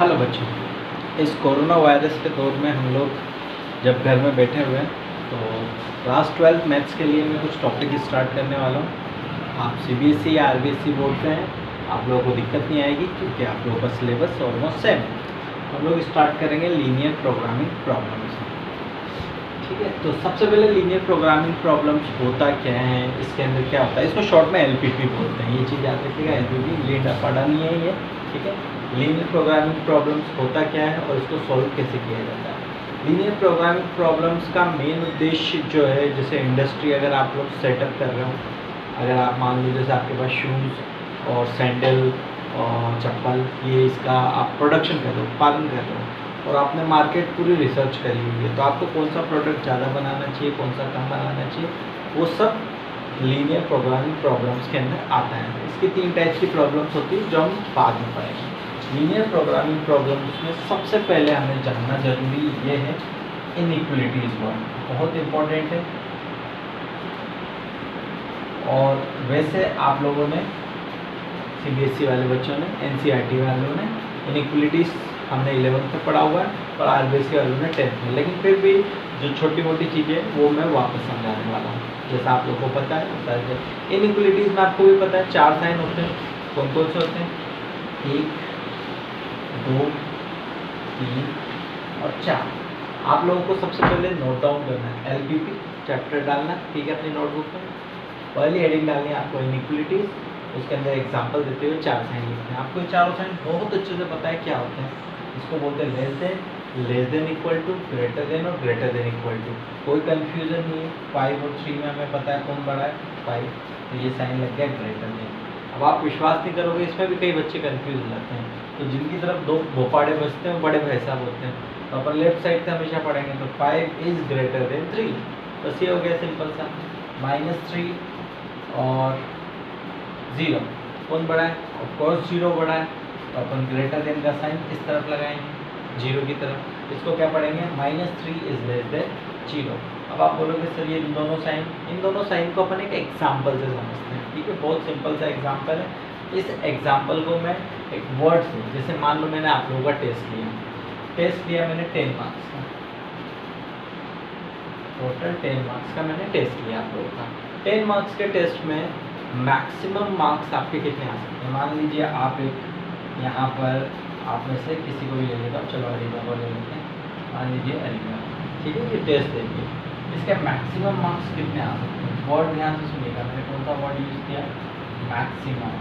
Hello बच्चों, इस corona virus के दौर में हम लोग जब घर में बैठे हुए हैं तो क्लास 12 मैथ्स के लिए मैं कुछ टॉपिक स्टार्ट करने वाला हूँ। आप सीबीएसई या आरबीएसई बोर्ड से हैं, आप लोगों को दिक्कत नहीं आएगी क्योंकि आप लोगों का सिलेबस ऑलमोस्ट सेम है। हम लोग स्टार्ट करेंगे लीनियर प्रोग्रामिंग प्रॉब्लम्स। ठीक है, तो सबसे पहले लीनियर प्रोग्रामिंग प्रॉब्लम्स होता क्या है, इसके अंदर क्या होता है, इसको शॉर्ट में एलपीपी बोलते हैं। ये चीज़ याद रखिएगा, एलपीपी लेट पढ़ा नहीं है ये। ठीक है, लीनियर प्रोग्रामिंग प्रॉब्लम्स होता क्या है और इसको सॉल्व कैसे किया जाता है। लीनियर प्रोग्रामिंग प्रॉब्लम्स का मेन उद्देश्य जो है, जैसे इंडस्ट्री अगर आप लोग सेटअप कर रहे हो, अगर आप मान लो जैसे आपके पास शूज़ और सैंडल और चप्पल, ये इसका आप प्रोडक्शन कर रहे हो, उत्पादन कर रहे हो और आपने मार्केट पूरी रिसर्च करी हुई है, तो आपको कौन सा प्रोडक्ट ज़्यादा बनाना चाहिए, कौन सा कम बनाना चाहिए, वो सब लीनियर प्रोग्रामिंग प्रॉब्लम्स के अंदर आता है। इसकी 3 टाइप्स की प्रॉब्लम्स होती है जो हम बाद में पढ़ेंगे। लीनियर प्रोग्रामिंग प्रॉब्लम्स में सबसे पहले हमें जानना जरूरी ये है इनइक्वलिटीज वर्ड, बहुत इम्पोर्टेंट है। और वैसे आप लोगों ने सीबीएसई वाले बच्चों ने, एनसीईआरटी वालों ने इनइक्वलिटीज हमने 11th में पढ़ा हुआ है और आरबीएसई वालों ने 10th में, लेकिन फिर भी जो छोटी मोटी चीज़ें वो मैं वापस समझाने वाला हूँ। जैसा आप लोगों को पता है, इनइक्वलिटीज में आपको भी पता है 4 साइन होते हैं। कौन कौन से होते हैं? 1, 2, 3 और 4। आप लोगों को सबसे पहले नोट डाउन करना है, एलपीपी चैप्टर डालना। ठीक है, अपनी नोटबुक में पहली हेडिंग डालनी है आपको इनइक्वलिटीज, उसके अंदर एग्जाम्पल देते हुए 4 साइन लिखते हैं। आपको ये चारों साइन बहुत अच्छे से पता है क्या होते हैं। इसको बोलते हैं less than equal to, greater than और ग्रेटर देन इक्वल टू। कोई कंफ्यूजन नहीं है। 5 और 3 में हमें पता है कौन बड़ा है, 5, तो ये साइन लग गया ग्रेटर देन। अब आप विश्वास नहीं करोगे, इसमें भी कई बच्चे कंफ्यूज हो जाते हैं, तो जिनकी तरफ 2 भोपाड़े बचते हैं बड़े भाई साहब होते हैं, तो अपन लेफ्ट साइड से हमेशा पढ़ेंगे। तो 5 इज ग्रेटर देन 3, बस ये हो गया सिंपल सा। -3 और 0 कौन बड़ा है? ऑफ कोर्स 0 बड़ा है, तो अपन ग्रेटर देन का साइन इस तरफ लगाएंगे 0 की तरफ। इसको क्या पढ़ेंगे? -3 इज लेस देन 0। अब आप बोलोगे सर ये इन दोनों साइन को अपन एक एग्जाम्पल से समझते हैं। ठीक है, बहुत सिंपल सा एग्जाम्पल है। इस एग्जाम्पल को मैं एक वर्ड से, जैसे मान लो मैंने आप लोगों का टेस्ट लिया मैंने 10 मार्क्स का, टोटल 10 मार्क्स का मैंने टेस्ट लिया आप लोगों का। 10 मार्क्स के टेस्ट में मैक्सिमम मार्क्स आपके कितने आ सकते हैं? मान लीजिए आप एक यहाँ पर आप में से किसी को भी ले लेता हूँ, चलो अरीबा को ले लेते हैं, मान लीजिए अरीबा। ठीक है, ये टेस्ट देखिए, इसके मैक्सिमम मार्क्स कितने आ सकते हैं? वर्ड ध्यान से सुनिएगा, मैंने कौन सा वर्ड यूज़ किया? मैक्सिमम।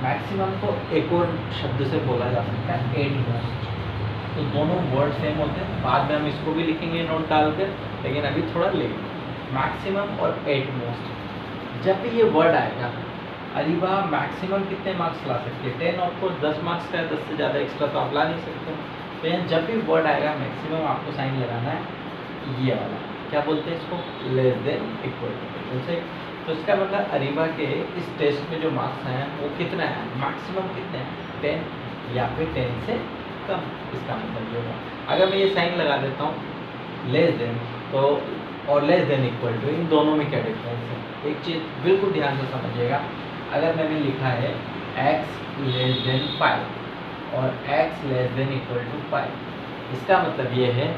मैक्सिमम को एक और शब्द से बोला जा सकता है एट मोस्ट। तो दोनों वर्ड सेम होते हैं, बाद में हम इसको भी लिखेंगे नोट डालकर, लेकिन अभी थोड़ा लेट। मैक्सिमम और एट मोस्ट, जब भी ये वर्ड आएगा, अरीबा मैक्सिमम कितने मार्क्स ला सकती है? 10, ऑफकोर्स 10 मार्क्स का है, 10 से ज़्यादा एक्स्ट्रा तो आप ला नहीं सकते। तो यहाँ जब भी वर्ड आएगा मैक्सिमम आपको साइन लगाना है ये वाला, क्या बोलते हैं इसको? Less than equal to. जैसे तो इसका मतलब अरीबा के इस टेस्ट में जो मार्क्स हैं वो कितना है? मैक्सिमम कितने हैं? 10 या फिर 10 से कम। इसका मतलब ये होगा, अगर मैं ये साइन लगा देता हूँ लेस देन तो और लेस देन इक्वल टू, इन दोनों में क्या डिफरेंस है? एक चीज़ बिल्कुल ध्यान से समझिएगा, अगर मैंने लिखा है x लेस देन 5 और x less than equal to 5, इसका मतलब ये है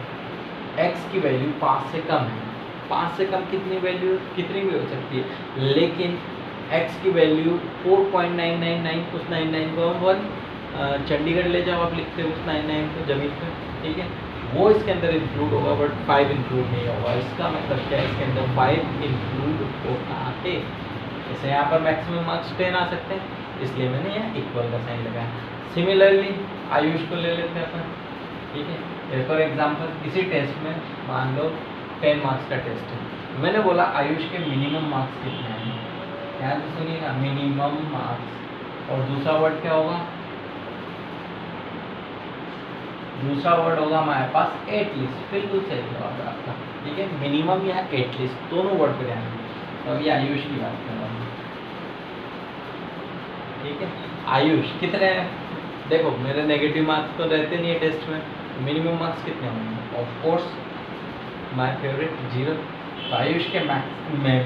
x की वैल्यू 5 से कम है। 5 से कम कितनी भी हो सकती है, लेकिन x की वैल्यू 4.999, उस 99 को हम 1 चंडीगढ़ ले जाओ, आप लिखते हो उस 99 को जमीन पर। ठीक है, वो इसके अंदर इंक्लूड होगा, बट 5 इंक्लूड नहीं होगा। इसका मतलब क्या है? इसके अंदर 5 इंक्लूड होता है। जैसे यहाँ पर मैक्सिमम मार्क्स 10 आ सकते हैं, इसलिए मैंने यहाँ इक्वल का साइन लगाया। सिमिलरली आयुष को ले लेते हैं अपन। ठीक है, फॉर एग्जाम्पल इसी टेस्ट में मान लो 10 मार्क्स का टेस्ट है, मैंने बोला आयुष के मिनिमम मार्क्स कितने हैं? ध्यान से सुनिएगा, मिनिमम मार्क्स। और दूसरा वर्ड क्या होगा? दूसरा वर्ड होगा हमारे पास एटलीस्ट। बिल्कुल सही जवाब है आपका। ठीक है, मिनिमम या एटलीस्ट दोनों वर्ड पे ध्यान दें। तो अभी आयुष की बात कर रहा हूँ। ठीक है, आयुष कितने हैं? देखो मेरे नेगेटिव मार्क्स तो रहते नहीं है टेस्ट में, मिनिमम मार्क्स कितने होंगे? Of course my favourite 0। तो आयुष के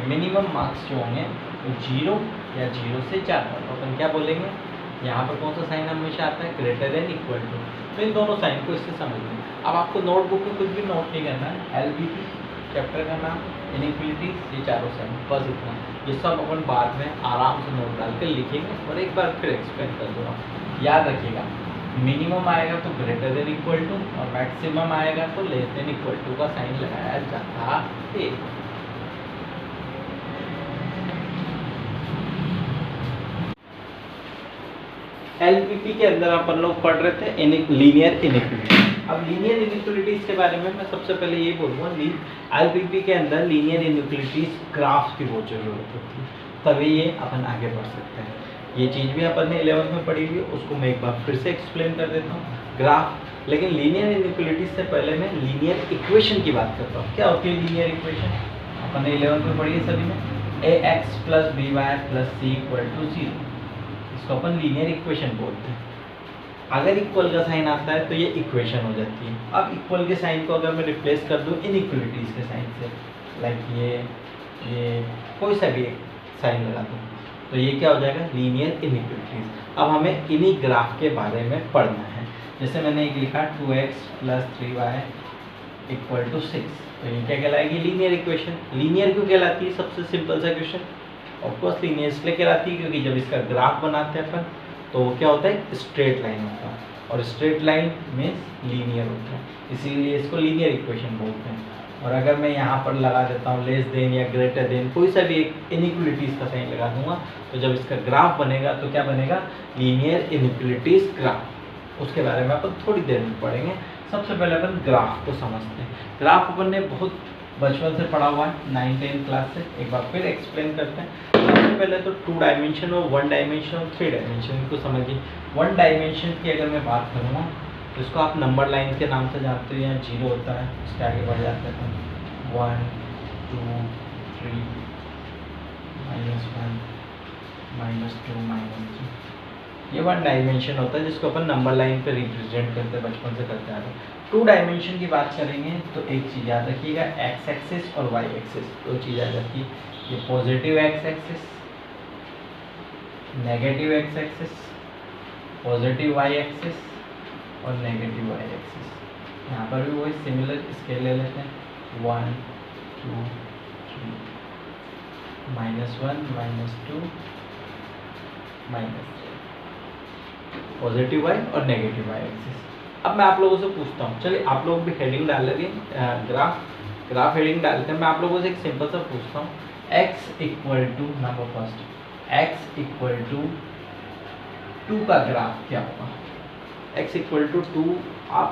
मिनिमम मार्क्स जो होंगे वो 0 या 0 से ज़्यादा, तो अपन क्या बोलेंगे? यहाँ पर कौन सा साइन हमेशा आता है, ग्रेटर देन इक्वल टू। तो इन दोनों साइन को इससे समझ लें। अब आपको नोटबुक में कुछ भी नोट नहीं करना है, LBP चैप्टर का नाम, इनइक्वलिटीज, ये चारों साइन, बस इतना। ये सब अपन बाद में आराम से नोट डाल कर लिखेंगे और एक बार फिर एक्सप्लेन कर दूँगा। याद रखिएगा, मिनिमम आएगा तो ग्रेटर देन इक्वल टू और मैक्सिमम आएगा तो लेस देन इक्वल टू का साइन लगाया जाता है। LPP के अंदर अपन लोग पढ़ रहे थे लीनियर इनइक्वलिटी। अब लीनियर इनइक्वलिटीज के बारे में मैं सबसे पहले ये बोलूँगा, LPP के अंदर लीनियर इनइक्वलिटीज ग्राफ की बहुत जरूरत होती है, तभी ये अपन आगे बढ़ सकते हैं। ये चीज़ भी अपन ने 11th में पढ़ी हुई है, उसको मैं एक बार फिर से एक्सप्लेन कर देता हूँ ग्राफ। लेकिन लीनियर इनइक्वलिटीज से पहले मैं लीनियर इक्वेशन की बात करता हूँ। क्या होती है लीनियर इक्वेशन? अपन ने 11th में पढ़ी है सभी में, ax + by + c = 0। इसको अपन लीनियर इक्वेशन बोलते हैं। अगर इक्वल का साइन आता है तो ये इक्वेशन हो जाती है। अब इक्वल के साइन को अगर मैं रिप्लेस कर दूँ इनइक्वलिटीज के साइन से, लाइक ये कोई सा भी एक साइन लगा दूँ, तो ये क्या हो जाएगा, लीनियर इनइक्वलिटीज। अब हमें इन्हीं ग्राफ के बारे में पढ़ना है। जैसे मैंने एक लिखा 2x + 3y = 6, तो ये क्या कहलाएगी, लीनियर इक्वेशन। लीनियर क्यों कहलाती है? सबसे सिंपल सा क्वेश्चन, ऑफकोर्स लीनियर इसलिए कहलाती है क्योंकि जब इसका ग्राफ बनाते हैं अपन तो क्या होता है, स्ट्रेट लाइन होता है, और स्ट्रेट लाइन मीन्स लीनियर होता है, इसीलिए इसको लीनियर इक्वेशन बोलते हैं। और अगर मैं यहाँ पर लगा देता हूँ लेस देन या ग्रेटर देन, कोई सा भी एक इनइक्वलिटीज़ का साइन लगा दूंगा, तो जब इसका ग्राफ बनेगा तो क्या बनेगा, लीनियर इनइक्वलिटीज़ ग्राफ। उसके बारे में अपन थोड़ी देर में पढ़ेंगे। सबसे पहले अपन ग्राफ को समझते हैं। ग्राफ अपन ने बहुत बचपन से पढ़ा हुआ है, 9-10 क्लास से। एक बार फिर एक्सप्लेन करते हैं। सबसे पहले तो 2 डायमेंशन और 1 डायमेंशन और 3 डायमेंशन को समझिए। 1 डायमेंशन की अगर मैं बात करूँगा तो इसको आप नंबर लाइन के नाम से जानते हो, यहाँ 0 होता है, उसके आगे बढ़ जाते हैं 1 2 3 -1 -2 -3। ये 1 डायमेंशन होता है जिसको अपन नंबर लाइन पे रिप्रेजेंट करते हैं, बचपन से करते आ रहे हैं। 2 डायमेंशन की बात करेंगे तो एक चीज़ याद रखिएगा, एक्स एक्सिस और वाई एक्सिस, दो चीज़ याद रखिए। ये positive x axis, negative x axis, positive y axis और नेगेटिव वाई एक्सिस। यहाँ पर भी वही सिमिलर स्केल ले लेते हैं, 1 2 3 -1 -2 -3, पॉजिटिव वाई और नेगेटिव वाई एक्सिस। अब मैं आप लोगों से पूछता हूँ, चलिए आप लोग भी हेडिंग डाल लेंगे, ग्राफ हेडिंग डालते हैं। मैं आप लोगों से एक सिंपल सा पूछता हूँ, x = नंबर फर्स्ट, x = 2 का ग्राफ क्या होगा? x = 2 आप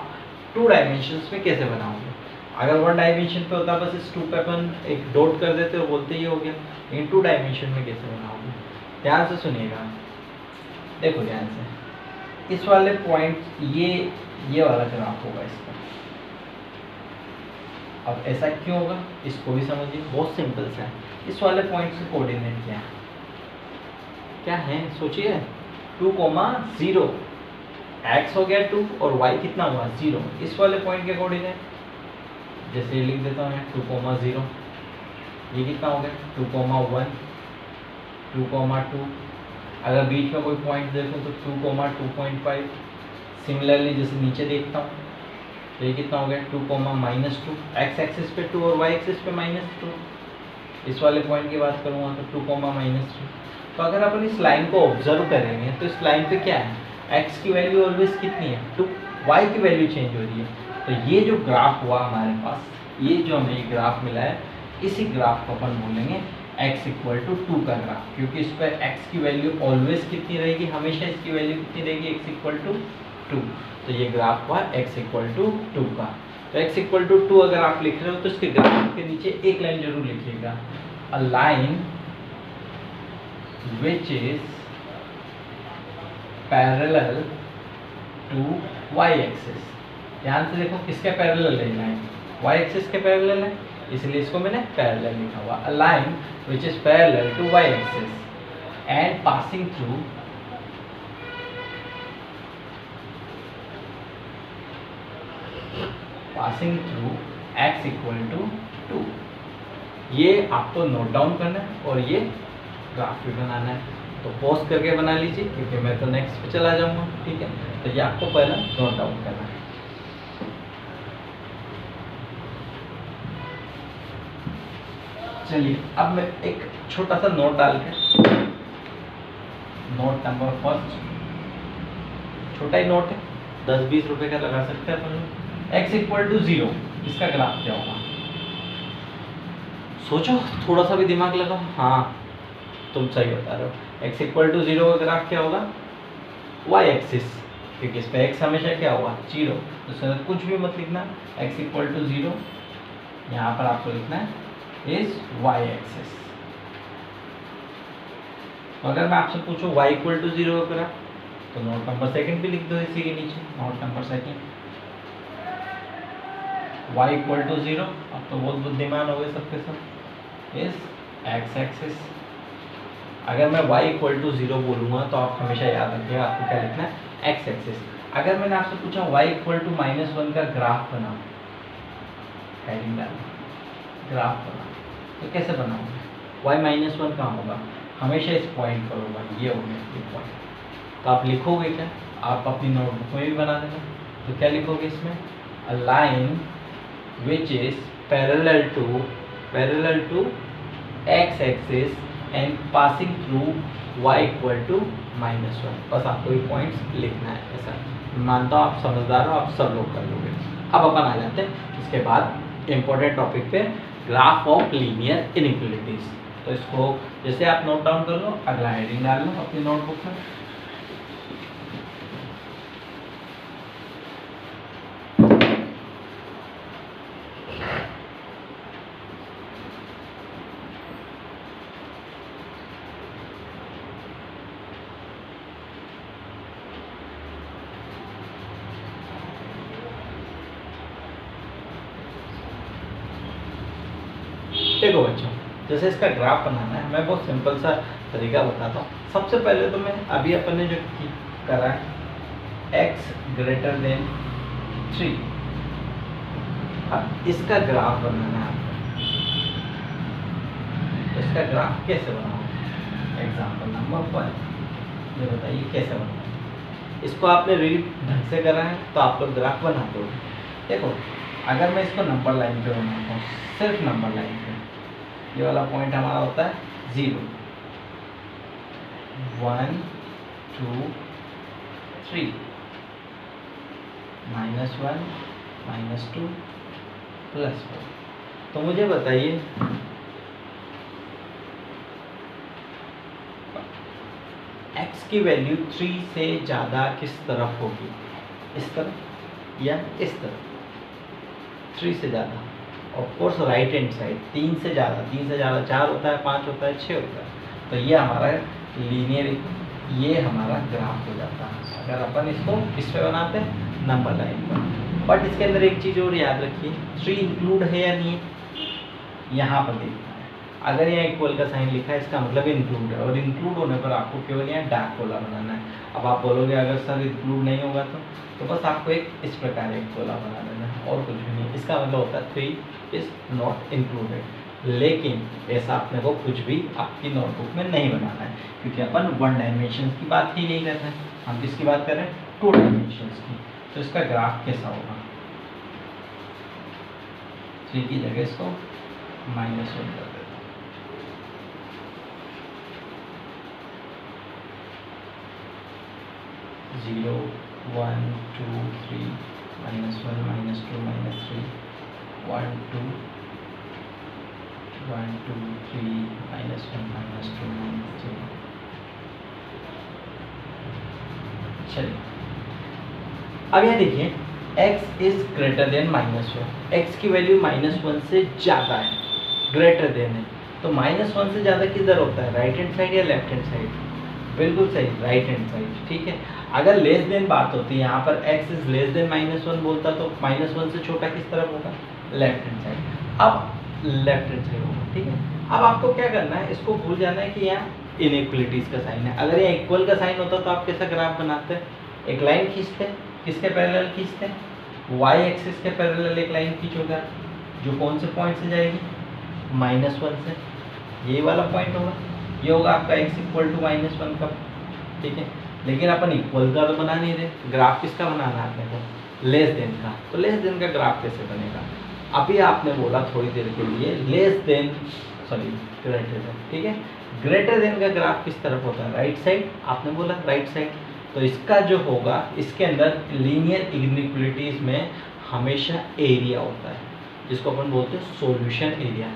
2 डायमेंशंस में कैसे बनाओगे? अगर 1 डायमेंशन पे होता बस इस 2 पे अपन एक डॉट कर देते और बोलते ही हो गया, लेकिन 2 डायमेंशन में कैसे बनाओगे? ध्यान से सुनिएगा, देखो ध्यान से। इस वाले पॉइंट ये वाला ग्राफ होगा इसका। अब ऐसा क्यों होगा इसको भी समझिए, बहुत सिंपल सा है। इस वाले पॉइंट के कोऑर्डिनेट क्या है सोचिए, 2, 0। x हो गया 2 और y कितना हुआ 0। इस वाले पॉइंट के कोऑर्डिनेट जैसे लिख देता हूँ 2, 0, ये कितना हो गया 2, 1 2, 2। अगर बीच में कोई पॉइंट देखूँ तो 2, 2.5। सिमिलरली जैसे नीचे देखता हूँ तो ये कितना हो गया 2, -2। एक्स एक्सिस पे 2 और वाई एक्सिस पे -2। इस वाले पॉइंट की बात करूँगा तो 2, -2। तो अगर अपन इस लाइन को ऑब्जर्व करेंगे तो इस लाइन पे क्या है, x की वैल्यू ऑलवेज कितनी है 2, y की वैल्यू चेंज हो रही है। तो ये जो ग्राफ हुआ हमारे पास, ये जो हमें ग्राफ मिला है, इसी ग्राफ को अपन बोलेंगे x = 2 का ग्राफ, क्योंकि इस पर x की वैल्यू ऑलवेज कितनी रहेगी, हमेशा इसकी वैल्यू कितनी रहेगी, x = 2। तो ये ग्राफ हुआ x = 2 का। तो x = 2 अगर आप लिख रहे हो तो इसके ग्राफ के नीचे एक लाइन जरूर लिखिएगा, a line which is parallel to y axis। ध्यान से देखो किसके पैरेलल है लाइन, y एक्सिस के पैरेलल है, इसलिए इसको मैंने पैरेलल लिखा हुआ, a line which is parallel to y axis and passing through x = 2। ये आपको नोट डाउन करना है और ये ग्राफ भी बनाना है। तो पॉज करके बना लीजिए क्योंकि मैं तो नेक्स्ट पे चला जाऊंगा, ठीक है। तो ये आपको पहला नोट डाउन करना है। चलिए अब मैं एक छोटा सा नोट डाल के, नोट नंबर फर्स्ट, छोटा ही नोट है, 10-20 रुपए का लगा सकते हैं अपन लोग। x इक्वल टू 0, इसका ग्राफ क्या होगा? सोचो, थोड़ा सा भी दिमाग लगाओ। हाँ, तुम सही बता रहे हो। x इक्वल टू 0 का ग्राफ क्या होगा? y एक्सिस, क्योंकि इस पे x हमेशा क्या होगा? 0। तो सर कुछ भी मत लिखना, x इक्वल टू 0 यहाँ पर आपको लिखना है इज y एक्सिस। तो अगर मैं आपसे पूछूं y इक्वल टू 0 का ग्राफ, तो नोट नंबर सेकंड भी लिख दो इसी के नीचे, note number second, y equal to 0। अब तो बहुत बुद्धिमान हो गए सबके सब, इज x एक्सिस। अगर मैं y इक्वल टू 0 बोलूँगा तो आप हमेशा याद रखिएगा आपको क्या लिखना है? x axis. अगर मैंने आपसे पूछा y इक्वल टू -1 का ग्राफ बनाओ, हेडिंग डालना, ग्राफ बनाओ, तो कैसे बनाओगे? y -1 कहाँ होगा? हमेशा इस पॉइंट पर होगा, ये हो गया ये पॉइंट। तो आप लिखोगे क्या? आप अपनी नोटबुक में भी बना देना। तो क्या लिखोगे इसमें? A line which is parallel to x axis and passing through y equal to -1। बस आपको ये पॉइंट्स लिखना है। ऐसा मानता हूँ आप समझदार हो, आप सब लोग कर लोगे। अब अपन आ जाते हैं इसके बाद इम्पोर्टेंट टॉपिक पे, ग्राफ ऑफ लीनियर इनइक्वलिटीज। तो इसको जैसे आप नोट डाउन कर लो, अगला हेडिंग डाल लो अपनी नोटबुक में। देखो बच्चों, जैसे इसका ग्राफ बनाना है, मैं बहुत सिंपल सा तरीका बताता हूँ। सबसे पहले तो मैं अभी अपन ने जो करा है x ग्रेटर देन 3, अब इसका ग्राफ बनाना है आपको। तो इसका ग्राफ कैसे बनाओ? एग्जाम्पल नंबर 1, ये बताइए कैसे बनाओ? इसको आपने रीड ढंग से करा है तो आप लोग ग्राफ बनाते हो। देखो, अगर मैं इसको नंबर लाइन पे बनाता हूँ, सिर्फ नंबर लाइन पे, ये वाला पॉइंट हमारा होता है 0, 1 2 3, -1 -2 +4। तो मुझे बताइए x की वैल्यू 3 से ज़्यादा किस तरफ होगी? इस तरफ या इस तरफ? 3 से ज़्यादा, of course right hand side. 3 से ज़्यादा, 3 से ज़्यादा 4 होता है, 5 होता है, 6 होता है। तो ये हमारा लीनियर, ये हमारा ग्राफ हो जाता है अगर अपन इसको इस पे बनाते हैं नंबर लाइन पर। बट इसके अंदर एक चीज़ और याद रखिए, 3 इंक्लूड है या नहीं है, यहाँ पर देखना है। अगर यहाँ इक्वल का साइन लिखा है इसका मतलब इंक्लूड है, और इंक्लूड होने पर आपको केवल यहाँ डार्क कोला बनाना है। अब आप बोलोगे अगर सर इंक्लूड नहीं होगा तो बस आपको एक इस प्रकार एक कोला बना देना है और कुछ भी नहीं। इसका मतलब होता है 3 इज नॉट इंक्लूडेड। लेकिन ऐसा अपने को कुछ भी आपकी नोटबुक में नहीं बनाना है, क्योंकि अपन 1 डायमेंशन की बात ही नहीं कर रहे हैं, हम किसकी बात कर रहे हैं? 2 डायमेंशन की। तो इसका ग्राफ कैसा होगा? 3 की जगह इसको -1 कर देते हैं। 0 1 2 3 -1 -2 -3 1 2 1 2 3 -1 -2 -3। चलिए अब यह देखिए, x is greater than -1। x की वैल्यू -1 से ज़्यादा है, ग्रेटर देन है। तो -1 से ज़्यादा किधर होता है? राइट हैंड साइड या लेफ्ट हैंड साइड? बिल्कुल सही, राइट हैंड साइड। ठीक है, अगर लेस देन बात होती है, यहाँ पर x इज लेस देन -1 बोलता तो -1 से छोटा किस तरफ होगा? Left hand side. अब लेफ्ट हैंड साइड होगा। ठीक है, अब आपको क्या करना है, इसको भूल जाना है कि यहाँ इनइक्वलिटीज का साइन है। अगर यहाँ इक्वल का साइन होता तो आप कैसा ग्राफ बनाते हैं? एक लाइन खींचते, किसके पैरेलल खींचते हैं? y एक्सिस के पैरेलल एक लाइन खींचोगा, जो कौन से पॉइंट से जाएगी? -1 से, यही वाला पॉइंट होगा। ये होगा आपका x इक्वल टू -1 का, ठीक है। लेकिन अपन इक्वल का तो बना नहीं रहे, ग्राफ किसका बनाना है अपने को, लेस देन का। तो लेस देन का ग्राफ कैसे बनेगा, अभी आपने बोला थोड़ी देर के लिए less than, sorry greater than, ठीक है। ग्रेटर देन का ग्राफ किस तरफ होता है, राइट साइड, आपने बोला राइट साइड। तो इसका जो होगा, इसके अंदर लीनियर इनइक्वलिटीज में हमेशा एरिया होता है, जिसको अपन बोलते हैं सॉल्यूशन एरिया।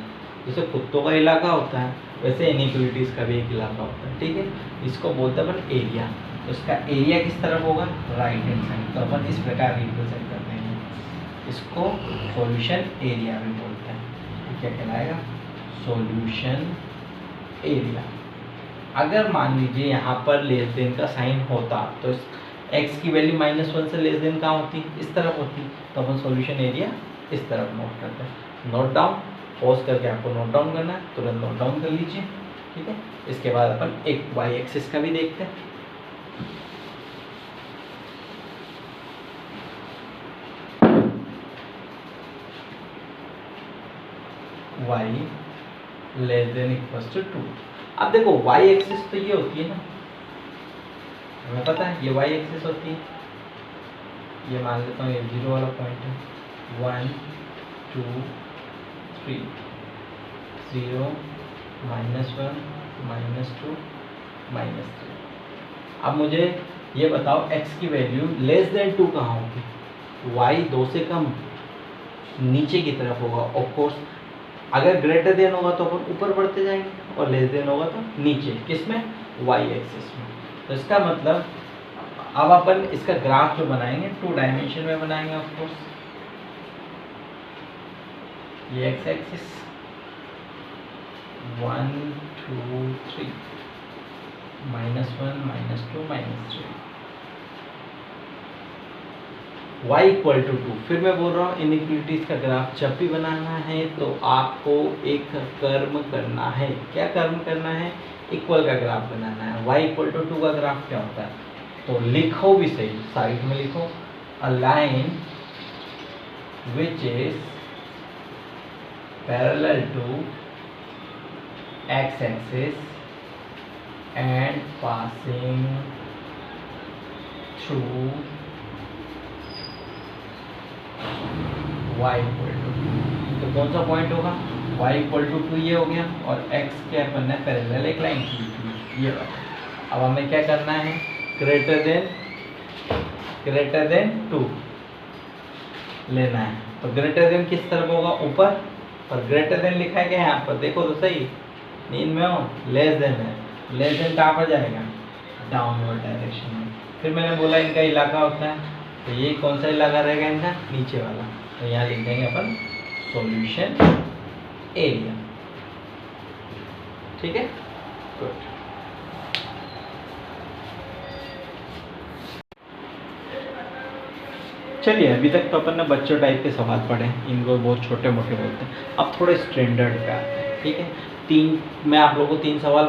जैसे कुत्तों का इलाका होता है, वैसे इनइक्वलिटीज का भी एक इलाका होता है, ठीक है। इसको बोलते हैं अपन एरिया। तो इसका एरिया किस तरफ होगा, राइट हैंड साइड। तो अपन इस प्रकार रिप्रेजेंट करते हैं, इसको सॉल्यूशन एरिया भी बोलते हैं। तो क्या कहलाएगा, सॉल्यूशन एरिया। अगर मान लीजिए यहाँ पर लेस देन का साइन होता, तो x की वैल्यू -1 से लेस देन कहाँ होती, इस तरफ होती। तो अपन सॉल्यूशन एरिया इस तरफ नोट करते हैं। नोट डाउन, पॉज करके आपको नोट डाउन करना है, तुरंत नोट डाउन कर लीजिए, ठीक है। इसके बाद अपन एक y एक्सिस का भी देखते हैं। y less than equals to 2। अब देखो y एक्सिस तो ये होती है ना, हमें पता है ये y एक्सिस होती है। ये मान लेता हूँ ये 0 वाला पॉइंट है, 1 2 3 0 -1 -2 -3। अब मुझे ये बताओ x की वैल्यू लेस देन 2 कहाँ होगी, y 2 से कम नीचे की तरफ होगा। ऑफ कोर्स अगर ग्रेटर देन होगा तो अपन ऊपर बढ़ते जाएंगे, और लेस देन होगा तो नीचे, किसमें, y एक्सिस में। तो इसका मतलब अब अपन इसका ग्राफ जो बनाएंगे 2 डायमेंशन में बनाएंगे। ऑफ कोर्स ये x axis 1 2 3 -1 -2 -3, y equal to 2। फिर मैं बोल रहा हूँ इनइक्वलिटीज का ग्राफ जब भी बनाना है तो आपको एक कर्म करना है। क्या कर्म करना है, इक्वल का ग्राफ बनाना है। y इक्वल टू 2 का ग्राफ क्या होता है, तो लिखो भी सही, साइड में लिखो, a line which is parallel to x axis and passing through y equal to 2। तो कौन सा पॉइंट होगा, y इक्वल टू 2 ये हो गया, और x के अपन ने पैरेलल एक लाइन की थी, ये वाला। अब हमें क्या करना है, ग्रेटर देन 2 लेना है। तो ग्रेटर देन किस तरफ होगा, ऊपर, और ग्रेटर देन लिखा है क्या यहाँ पर, देखो तो सही, नींद में हो, लेस देन है। लेस देन कहाँ पर जाएगा, डाउनवर्ड डायरेक्शन में। फिर मैंने बोला इनका इलाका होता है, तो ये कौन सा इलाका रहेगा इनका, नीचे वाला। तो यहाँ लिख देंगे अपन सॉल्यूशन एरिया, ठीक है, गुड। चलिए अभी तक तो अपन ने बच्चों टाइप के सवाल पढ़े, इनको बहुत छोटे मोटे बोलते हैं। अब थोड़े स्टैंडर्ड पे आते हैं, ठीक है। मैं आप लोगों को 3 सवाल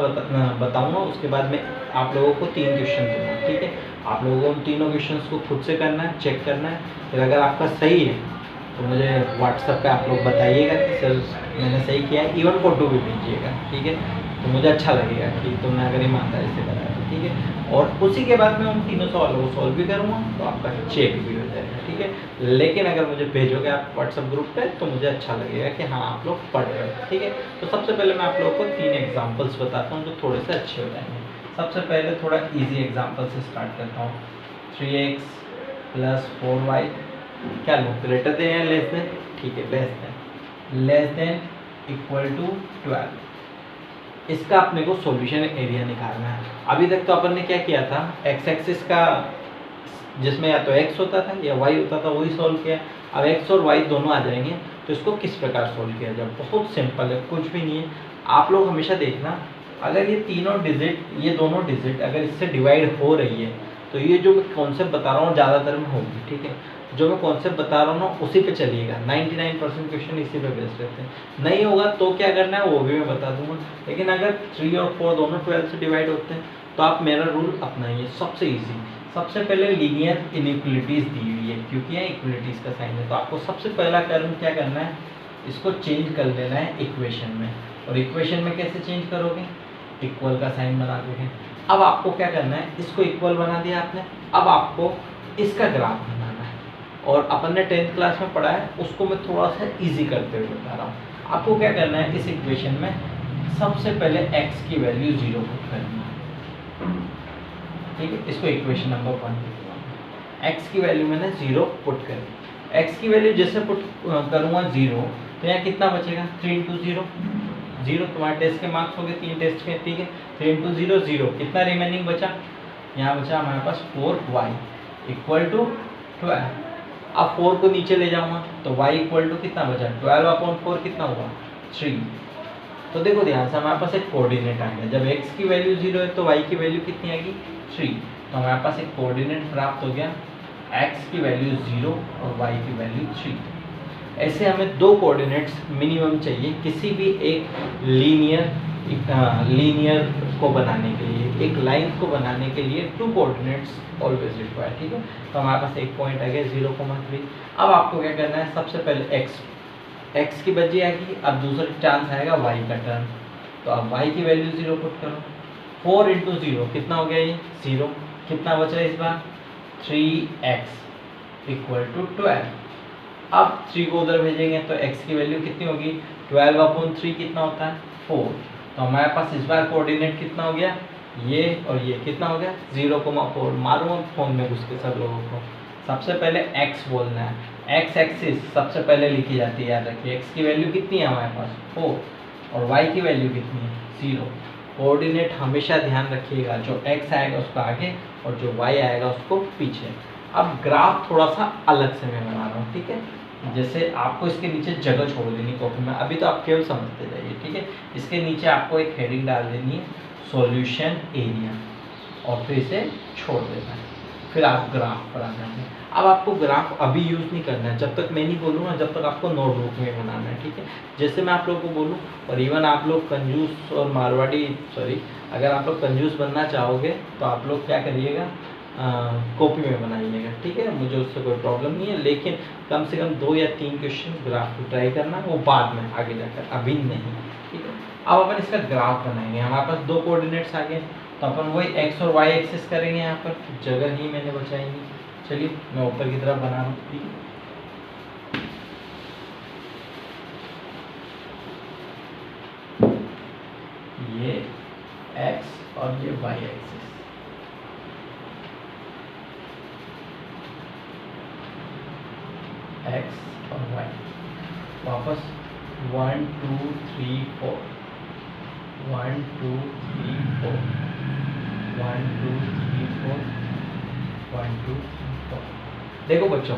बताऊंगा, उसके बाद में आप लोगों को 3 क्वेश्चन दूंगा, ठीक है। आप लोगों को उन तीनों क्वेश्चंस को खुद से करना है, चेक करना है। फिर अगर आपका सही है तो मुझे व्हाट्सएप पे आप लोग बताइएगा कि सर मैंने सही किया है, इवन फोटो भी भेजिएगा, ठीक है। तो मुझे अच्छा लगेगा कि तुमने अगर ईमानदारी से कराया तो, ठीक है। और उसी के बाद मैं उन तीनों सवालों को सॉल्व भी करूँगा, तो आपका चेक भी हो जाएगा, ठीक है। लेकिन अगर मुझे भेजोगे आप व्हाट्सएप ग्रुप पे तो मुझे अच्छा लगेगा कि हाँ आप लोग पढ़ रहे हो, ठीक है। तो सबसे पहले मैं आप लोगों को 3 एग्जाम्पल्स बताता हूँ जो थोड़े से अच्छे हो जाएंगे। सबसे पहले थोड़ा ईजी एग्जाम्पल से स्टार्ट करता हूँ। 3x + 4y क्या लूँ, ग्रेटर देन या लेस देन, ठीक है, लेस देन इक्वल टू 12। इसका अपने को सॉल्यूशन एरिया निकालना है। अभी तक तो अपन ने क्या किया था, x एक्सिस का जिसमें या तो x होता था या y होता था वही सॉल्व किया। अब x और y दोनों आ जाएंगे, तो इसको किस प्रकार सॉल्व किया जाए, बहुत सिंपल है, कुछ भी नहीं है। आप लोग हमेशा देखना, अगर ये तीनों डिजिट, ये दोनों डिजिट अगर इससे डिवाइड हो रही है तो ये जो मैं कॉन्सेप्ट बता रहा हूँ ज़्यादातर में होगी, ठीक है। जो मैं कॉन्सेप्ट बता रहा हूँ ना उसी पे चलिएगा, 99% क्वेश्चन इसी पे बेस्ड रहते हैं। नहीं होगा तो क्या करना है वो भी मैं बता दूंगा। लेकिन अगर 3 और 4 दोनों 12 से डिवाइड होते हैं तो आप मेरा रूल अपनाइए, सबसे ईजी। सबसे पहले लीनियर इनइक्वलिटीज़ दी हुई है, क्योंकि यहाँ इक्वलिटीज़ का साइन है, तो आपको सबसे पहला कर्म क्या करना है, इसको चेंज कर लेना है इक्वेशन में। और इक्वेशन में कैसे चेंज करोगे, इक्वल का साइन बना दोगे। अब आपको क्या करना है, इसको इक्वल बना दिया आपने, अब आपको इसका ग्राफ बनाना है। और अपन ने 10th क्लास में पढ़ा है, उसको मैं थोड़ा सा इजी करते हुए बता रहा हूँ। आपको क्या करना है, इस इक्वेशन में सबसे पहले x की वैल्यू 0 पुट करनी है, ठीक है। इसको इक्वेशन नंबर 1 x की वैल्यू मैंने 0 पुट करी। x की वैल्यू जैसे पुट करूँगा 0, तो यहाँ कितना बचेगा, 3 इंटू 0 0। तुम्हारे टेस्ट के मार्क्स हो गए 3 टेस्ट के, ठीक है। 3 इंटू 0 0, कितना रिमेनिंग बचा, यहाँ बचा हमारे पास 4y इक्वल टू 12। अब 4 को नीचे ले जाऊंगा तो y इक्वल टू कितना बचा, 12/4 कितना हुआ, 3। तो देखो ध्यान से, हमारे पास एक कोऑर्डिनेट आ गया। जब x की वैल्यू 0 है तो y की वैल्यू कितनी आएगी, 3। तो हमारे पास एक कोऑर्डिनेट प्राप्त हो गया, x की वैल्यू 0 और y की वैल्यू 3। ऐसे हमें दो कोऑर्डिनेट्स मिनिमम चाहिए किसी भी एक लीनियर को बनाने के लिए, एक लाइन को बनाने के लिए 2 कोऑर्डिनेट्स ऑलवेज रिक्वायर्ड, ठीक है। तो हमारे पास एक पॉइंट आ गया 0,3। अब आपको क्या करना है, सबसे पहले x की बची आएगी, अब दूसरा चांस आएगा y का टर्म। तो अब y की वैल्यू 0 पुट करो, 4 इंटू 0 कितना हो गया, ये 0। कितना बचा इस बार, 3x इक्वल टू 12। अब 3 को उधर भेजेंगे तो x की वैल्यू कितनी होगी, 12/3 कितना होता है, 4। तो हमारे पास इस बार कोऑर्डिनेट कितना हो गया, ये और ये कितना हो गया, 0,4। मालूम फोन में घुस के सब लोगों को सबसे पहले x बोलना है। x एक्सिस सबसे पहले लिखी जाती है, याद रखिए। x की वैल्यू कितनी है हमारे पास, 4, और y की वैल्यू कितनी है, 0। कोऑर्डिनेट हमेशा ध्यान रखिएगा, जो x आएगा उसको आगे और जो y आएगा उसको पीछे। अब ग्राफ थोड़ा सा अलग से मैं बना रहा हूँ, ठीक है। जैसे आपको इसके नीचे जगह छोड़ देनी कॉपी में, अभी तो आप केवल समझते जाइए, ठीक है। इसके नीचे आपको एक हेडिंग डाल देनी है, सॉल्यूशन एरिया, और फिर इसे छोड़ देना है। फिर आप ग्राफ पर आ जाएंगे। अब आपको ग्राफ अभी यूज़ नहीं करना है, जब तक मैं नहीं बोलूँगा, जब तक आपको नोटबुक में बनाना है, ठीक है। जैसे मैं आप लोगों को बोलूँ, और इवन आप लोग कंजूस और मारवाड़ी, अगर आप लोग कंजूस बनना चाहोगे तो आप लोग क्या करिएगा, कॉपी में बनाइएगा, ठीक है। मुझे उससे कोई प्रॉब्लम नहीं है, लेकिन कम से कम 2 या 3 क्वेश्चन ग्राफ को ट्राई करना, वो बाद में आगे जाकर, अभी नहीं, ठीक है। अब अपन इसका ग्राफ बनाएंगे। हमारे पास 2 कोऑर्डिनेट्स आ गए, तो अपन वही x और y एक्सिस करेंगे। यहाँ पर जगह ही मैंने बचाई नहीं। चलिए मैं ऊपर की तरफ बना रहा हूँ, ठीक है। ये x और ये y एक्सिस, x और y, वापस 1 2 3 4, 1 2 3 4, 1 2 3 4, 1 2 3 4। देखो बच्चों,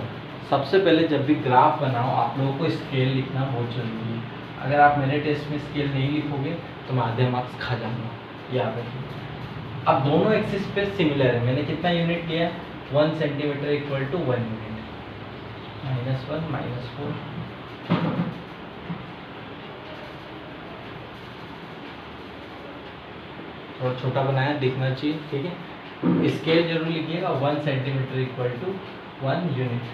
सबसे पहले जब भी ग्राफ बनाओ आप लोगों को स्केल लिखना बहुत जरूरी है। अगर आप मेरे टेस्ट में स्केल नहीं लिखोगे तो मैं आधे मार्क्स खा जाऊंगा, याद रखिए। अब दोनों एक्सिस पे सिमिलर है। मैंने कितना यूनिट लिया, 1 सेंटीमीटर इक्वल टू 1 यूनिट, -1 -4। थोड़ा छोटा बनाया, दिखना चाहिए, ठीक है। स्केल जरूर लिखिएगा, 1 सेंटीमीटर इक्वल टू 1 यूनिट।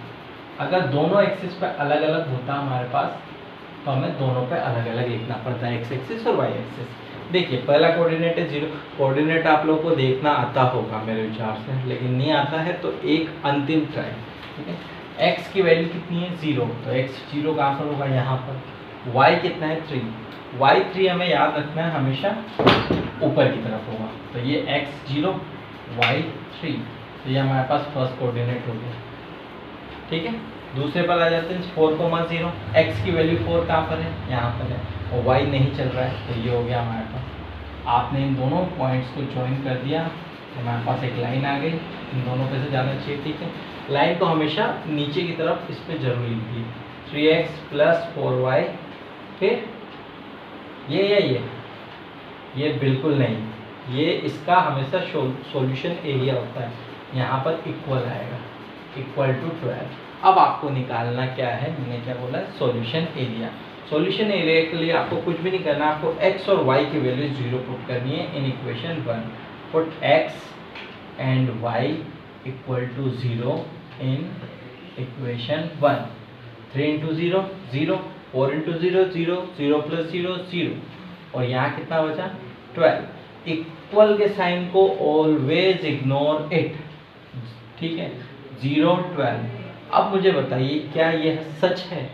अगर दोनों एक्सिस पे अलग अलग होता हमारे पास, तो हमें दोनों पे अलग अलग लिखना पड़ता है, x एक्सिस और y एक्सिस। देखिए पहला कोऑर्डिनेट है 0। कोऑर्डिनेट आप लोगों को देखना आता होगा मेरे विचार से, लेकिन नहीं आता है तो एक अंतिम ट्राई, ठीक है। x की वैल्यू कितनी है, 0, तो x 0 कहाँ पर होगा, यहाँ पर। y कितना है, 3। y 3 हमें याद रखना है, हमेशा ऊपर की तरफ होगा। तो ये x 0 y 3, तो ये हमारे पास फर्स्ट कोऑर्डिनेट हो गया, ठीक है। दूसरे पर आ जाते हैं, 4,0। x की वैल्यू 4 कहाँ पर है, यहाँ पर है, और y नहीं चल रहा है, तो ये हो गया हमारे पास। आपने इन दोनों पॉइंट्स को ज्वाइन कर दिया तो हमारे पास एक लाइन आ गई, इन दोनों पे से जाना चाहिए, ठीक है। लाइन को हमेशा नीचे की तरफ इस पर जरूर लिखिए, 3x + 4y, फिर ये बिल्कुल नहीं, ये इसका हमेशा सॉल्यूशन एरिया होता है, यहाँ पर इक्वल आएगा, इक्वल टू 12। अब आपको निकालना क्या है, मैंने क्या बोला, सॉल्यूशन एरिया। सॉल्यूशन एरिया के लिए आपको कुछ भी नहीं करना, आपको x और y की वैल्यू 0 पुट करनी है in equation 1। Put x and y equal to 0 in equation 1। 3 into 0 0, 4 into 0 0, 0 + 0 0, और यहाँ कितना बचा, 12। इक्वल के साइन को ऑलवेज इग्नोर इट, ठीक है। 0 12। अब मुझे बताइए क्या यह सच है,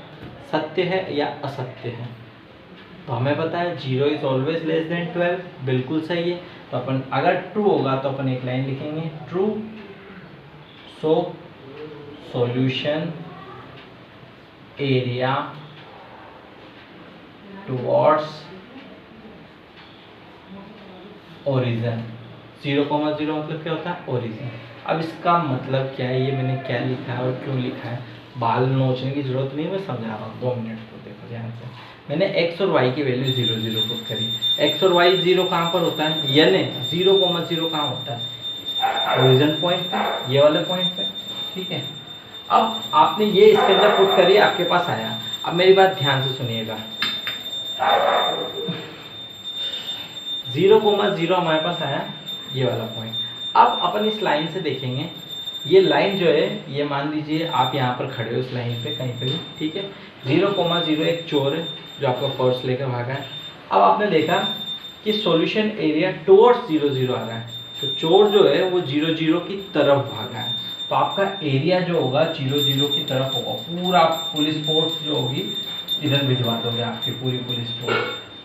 सत्य है या असत्य है? तो हमें पता है 0 इज ऑलवेज लेस देन 12, बिल्कुल सही है। तो अपन अगर ट्रू होगा तो अपन एक लाइन लिखेंगे true, so solution area towards origin. 0,0 मतलब क्या होता है? ओरिजिन। अब इसका मतलब क्या है, ये मैंने क्या लिखा है और क्यों लिखा है, बाल नोचने की जरूरत नहीं, मैं समझा रहा हूँ, 2 मिनट को देखो ध्यान से। मैंने x और y की वैल्यू 0 0 पुट करी। x और y 0 कहाँ पर होता है, यानी 0,0 कहाँ होता है? ओरिजिन पॉइंट पे, ये वाले पॉइंट पे, ठीक है। अब आपने ये इसके अंदर पुट करी, आपके पास आया। अब मेरी बात ध्यान से सुनिएगा, 0,0 हमारे पास आया, ये वाला पॉइंट। अब अपन इस लाइन से देखेंगे, ये लाइन जो है, ये मान लीजिए आप यहाँ पर खड़े हो इस लाइन पे कहीं पे भी, ठीक है। 0,0 एक चोर है जो आपका पर्स लेकर भागा है। अब आपने देखा कि सॉल्यूशन एरिया टुवर्ड्स 0 0 आ रहा है, तो चोर जो है वो 0 0 की तरफ भागा है, तो आपका एरिया जो होगा 0 0 की तरफ होगा। पूरा पुलिस फोर्स जो होगी इधर भिजवा दोगे, आपकी पूरी पुलिस फोर्स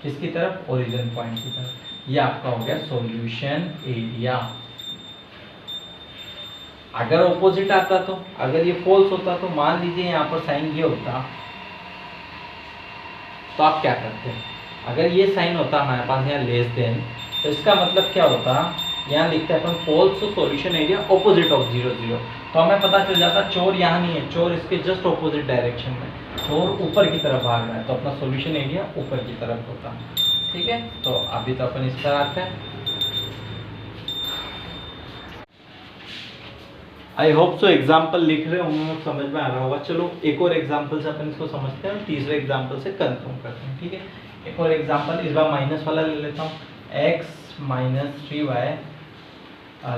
किसकी तरफ? ओरिजिन पॉइंट की तरफ। ये आपका हो गया सॉल्यूशन एरिया। अगर ऑपोजिट आता तो, अगर ये फॉल्स होता तो, मान लीजिए यहाँ पर साइन ये होता, तो आप क्या करते हैं? अगर ये साइन होता हमारे पास यहाँ लेस देन, तो इसका मतलब क्या होता, यहाँ लिखते हैं अपन false solution area opposite of 0 0, तो हमें पता चल जाता चोर यहाँ नहीं है, चोर इसके जस्ट ऑपोजिट डायरेक्शन में, चोर ऊपर की तरफ भाग रहा है, तो अपना सॉल्यूशन एरिया ऊपर की तरफ होता, ठीक है। तो अभी तो अपन इस पर आते हैं। आई होप सो एग्जाम्पल लिख रहे होंगे, समझ में आ रहा होगा। चलो एक और एग्जाम्पल से अपन इसको समझते हैं और तीसरे एग्जाम्पल से कंफर्म करते हैं, ठीक है। एक और एग्जाम्पल, इस बार माइनस वाला ले लेता हूँ, x minus 3y।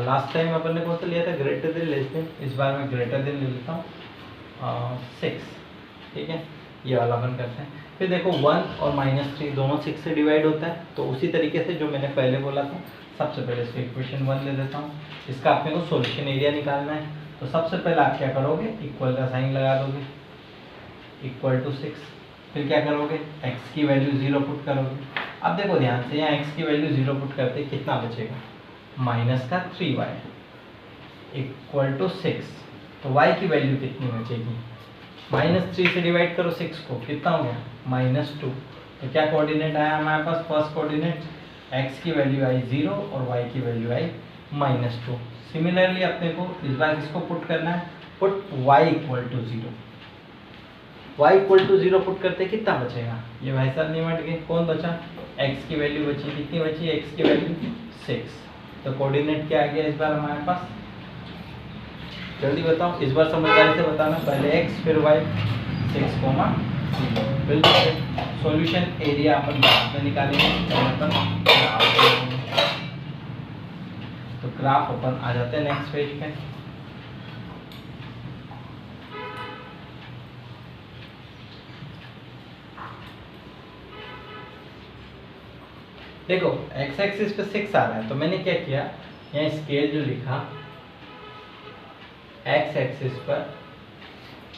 Last time अपन ने कौन सा लिया था, ग्रेटर देन लेस देन, इस बार मैं ग्रेटर देन ले लेता हूँ 6, ठीक है। ये वाला अपन करते हैं। फिर देखो 1 और -3 दोनों 6 से डिवाइड होता है, तो उसी तरीके से जो मैंने पहले बोला था, सबसे पहले इसको इक्वेशन 1 ले लेता हूँ। इसका अपने को सॉल्यूशन एरिया निकालना है, तो सबसे पहले आप क्या करोगे, इक्वल का साइन लगा दोगे, इक्वल टू 6। फिर क्या करोगे, x की वैल्यू 0 पुट करोगे। अब देखो ध्यान से, यहाँ x की वैल्यू 0 पुट करते कितना बचेगा, -3y इक्वल टू 6। तो y की वैल्यू कितनी बचेगी, -3 से डिवाइड करो 6 को, कितना हो गया, -2। तो क्या कोऑर्डिनेट आया हमारे पास, फर्स्ट कोऑर्डिनेट, x की वैल्यू आई 0 और y की वैल्यू आई -2। सिमिलरली अपने को इस बार इसको पुट करना है, put y equal to 0। y equal to 0 put करते कितना बचेगा, ये भाई साहब निमट गए, कौन बचा, x की वैल्यू बची, कितनी बची, x की वैल्यू 6। तो कोऑर्डिनेट क्या आ गया इस बार हमारे पास, जल्दी बताओ, इस बार समझदारी से बताना, पहले x फिर y, 6, 0। बिल्कुल। सॉल्यूशन एरिया अपन बाद में निकालेंगे, तो ग्राफ अपन आ जाते हैं नेक्स्ट पेज पे। देखो x एक्सिस पे 6 आ रहा है, तो मैंने क्या किया, यहाँ स्केल जो लिखा, x एक्सिस पर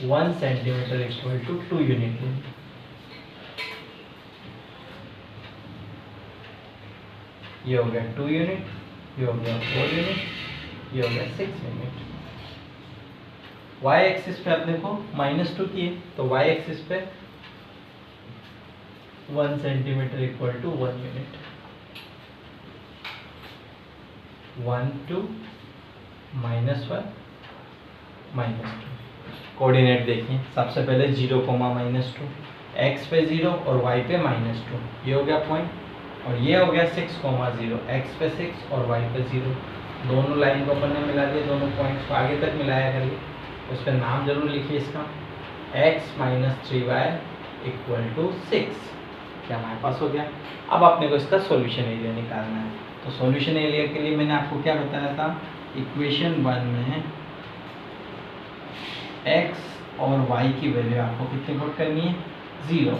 1 सेंटीमीटर इक्वल टू 2 यूनिट ले, ये हो गया 2 यूनिट, ये हो गया 4 यूनिट, ये हो गया 6 यूनिट। y एक्सिस पे अपने को -2 किए, तो y एक्सिस पे 1 centimetre equal to 1 unit, 1 2 -1 -2। Coordinate देखिए, सबसे पहले 0, -2, x पे 0 और y पे -2, ये हो गया पॉइंट, और ये हो गया 6, 0, x पे 6 और y पे 0। दोनों लाइन को अपन ने मिला दिया, दोनों पॉइंट्स को आगे तक मिलाया करिए, उस पर नाम जरूर लिखिए इसका, x - 3y इक्वल टू 6, क्या हमारे पास हो गया। अब अपने को इसका सॉल्यूशन एरिया निकालना है, तो सॉल्यूशन एरिया के लिए मैंने आपको क्या बताया था, इक्वेशन 1 में x और y की वैल्यू आपको कितनी पुट करनी है, 0।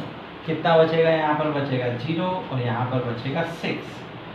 कितना बचेगा, यहाँ पर बचेगा 0 और यहाँ पर बचेगा 6।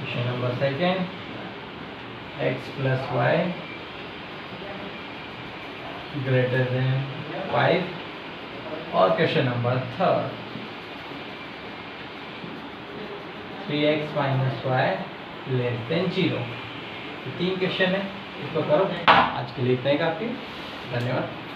Question number second, x plus y greater than 5, और question number third 3x minus y less than 0। 3 question है, इसको करो। आज के लिए इतना ही काफी। धन्यवाद।